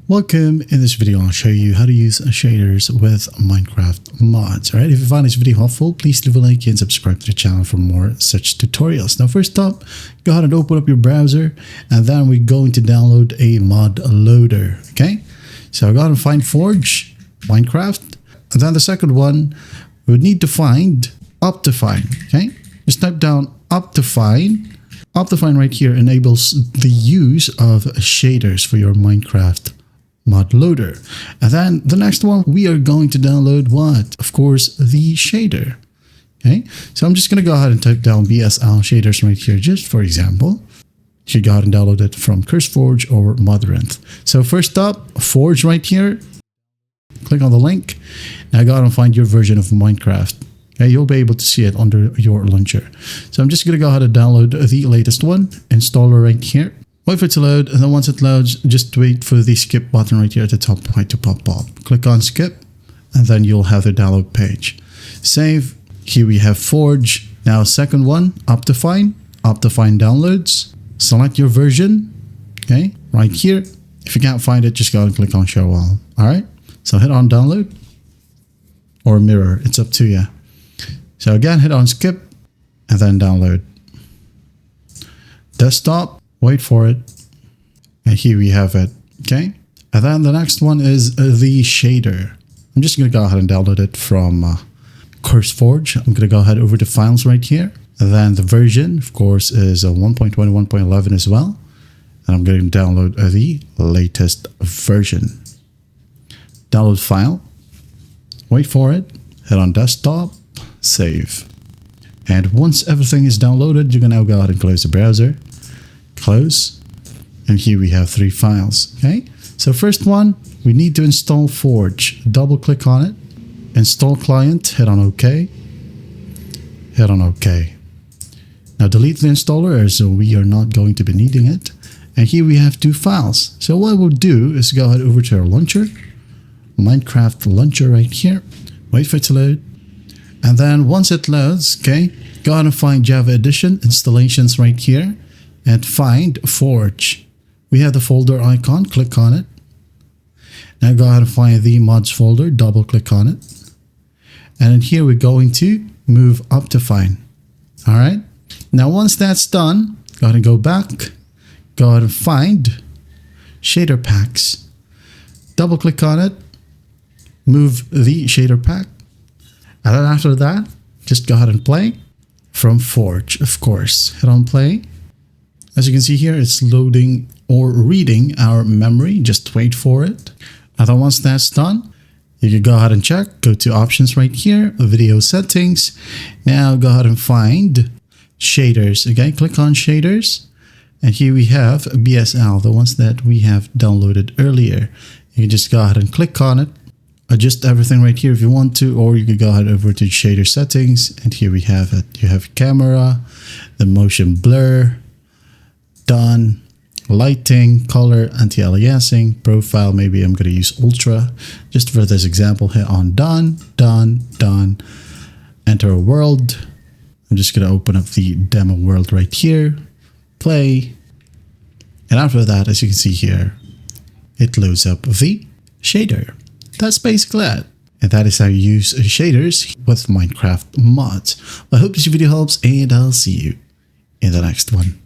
Welcome. In this video, I'll show you how to use shaders with Minecraft mods. Alright, if you found this video helpful, please leave a like and subscribe to the channel for more such tutorials. Now, first up, go ahead and open up your browser, and then we're going to download a mod loader. Okay, so go ahead and find Forge, Minecraft, and then the second one, we would need to find OptiFine. Okay, just type down OptiFine. OptiFine right here enables the use of shaders for your Minecraft mod loader. And then the next one, we are going to download what? Of course, the shader. Okay, so I'm just going to go ahead and type down BSL shaders right here, just for example. You should go ahead and download it from CurseForge or Modrinth. So first up, Forge right here. Click on the link. Now go ahead and find your version of Minecraft. Okay, you'll be able to see it under your launcher. So I'm just going to go ahead and download the latest one, installer right here. Wait for it to load, and then once it loads, just wait for the skip button right here at the top right to pop up. Click on skip, and then you'll have the download page. Save. Here we have Forge. Now second one, OptiFine. OptiFine downloads. Select your version. Okay, right here. If you can't find it, just go and click on show all. Alright, so hit on download or mirror. It's up to you. So again, hit on skip and then download. Desktop. Wait for it. And here we have it. Okay. And then the next one is the shader. I'm just going to go ahead and download it from CurseForge. I'm going to go ahead over to files right here. And then the version, of course, is 1.21.11 as well. And I'm going to download the latest version. Download file. Wait for it. Hit on desktop. Save. And once everything is downloaded, you can now go ahead and close the browser. Close, and here we have 3 files. Okay, so first one, we need to install Forge. Double click on it, install client, hit on OK, hit on OK. Now delete the installer as we are not going to be needing it. And here we have 2 files. So what we'll do is go ahead over to our launcher, Minecraft launcher right here. Wait for it to load, and then once it loads, okay, go ahead and find Java Edition installations right here. And find Forge. We have the folder icon, click on it. Now go ahead and find the mods folder, double click on it. And in here we're going to move OptiFine. Alright. Now once that's done, go ahead and go back. Go ahead and find shader packs. Double click on it. Move the shader pack. And then after that, just go ahead and play from Forge, of course. Hit on play. As you can see here, it's loading or reading our memory. Just wait for it. And then once that's done, you can go ahead and check. Go to options right here, video settings. Now go ahead and find shaders. Okay, click on shaders. And here we have BSL, the ones that we have downloaded earlier. You can just go ahead and click on it. Adjust everything right here if you want to, or you can go ahead over to shader settings. And here we have it. You have camera, the motion blur, done, lighting, color, anti-aliasing, profile. Maybe I'm going to use ultra just for this example. Hit on done, done, done, enter a world. I'm just going to open up the demo world right here, play, and after that, as you can see here, it loads up the shader. That's basically it. And that is how you use shaders with Minecraft mods. I hope this video helps, and I'll see you in the next one.